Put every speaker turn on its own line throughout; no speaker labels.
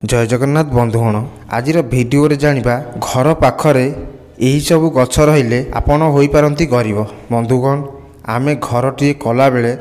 जय जगन्नाथ बंधुगण आज भिडियो जानिबा घर पाखरे यही सब गछ रहिले आपण होई पारंती गरीब। बंधुगण आमे घरटी कला बेले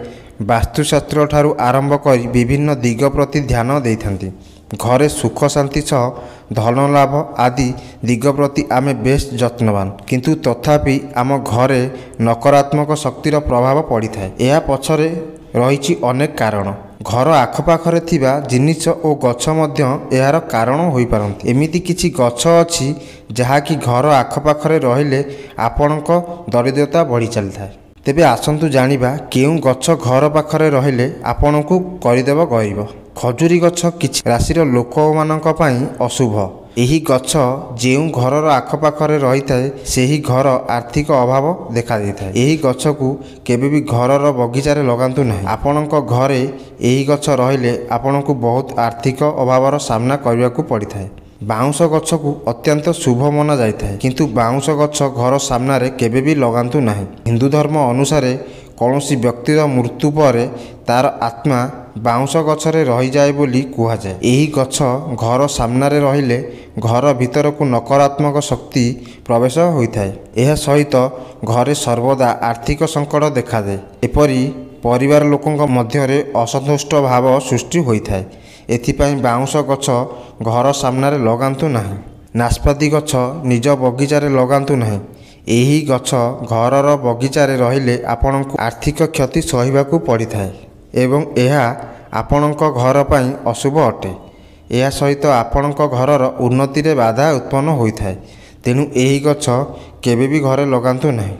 वास्तुशास्त्र ठारू आरंभ करी विभिन्न दिग प्रति ध्यान देइथांती। घरे सुख शांति सह धन लाभ आदि दिग प्रति आमे बेस जत्नवान, किंतु तथापि आम घरे नकारात्मक शक्तिर प्रभाव पड़ी थाए। यह पछरे रही अनेक कारण। घर आखपाखरे थिबा जिनिस और गछ मध्य यार कारण होई पारंती। एमिति किछि गछ अछि जहाँकि घर आखपाखरे रहिले आपणक दरिद्रता बढ़ी चली थाए। तेबे आसंतु जानिबा केउं गछ घर पाखरे रहिले आपणकु करिदेव गरीब। खजुरी गछ किछि राशिर लोकमानक पई अशुभ। एही गछ जेउं घरर आखपाखरे रही थाए सेही घर आर्थिक अभाव देखा देइथाए। एही गछ को केबे भी घरर बगीचारे लगांतु नाही। आपणक घरे एही गछ रहिले आपणकु बहुत आर्थिक अभावर सामना करबाकू पड़िथाए। बाउंश गछ को अत्यंत शुभ मना जाइथाए, किंतु बाउंश गछ घर सामने केबे भी लगांतु नाही। हिंदू धर्म अनुसार कौनसी व्यक्तिर मृत्यु पर तार आत्मा बाउंश गछरे रही जाए बोली कुहा जाए। एही गछ घर सामने रहिले घर भीतर को नकारात्मक शक्ति प्रवेश होइथाए। एहा सहित घरे सर्वदा आर्थिक संकट देखा दे। एपरि परिवार लोकंक मध्यरे असंतुष्ट भाव सृष्टि होइथाए। एथिपाई बाउंश गछ घर सामने लगांतु नाही। नाशपाती गछ निज बगीचारे लगांतु नाही। एही गछ घरर बगीचारे रहिले आपणको आर्थिक क्षति सहिबाकू पड़िथाए एवं एहा आपणक घर पई अशुभ अटे। एहा सहित आपणक घरर उन्नति रे बाधा उत्पन्न होइथाए। तेणु एही गछ केबे भी घरे लगांतु नाही।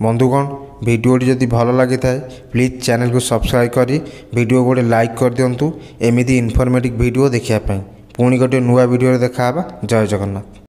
बंधुगण भिडियोटी जदि भल लगी थाए प्लीज चैनल को सब्सक्राइब करी वीडियो गोटे लाइक कर दियंतु। एमिति इनफॉर्मेटिव वीडियो देखिया पई। पुणी गोटे नुआ वीडियो देखा। जय जगन्नाथ।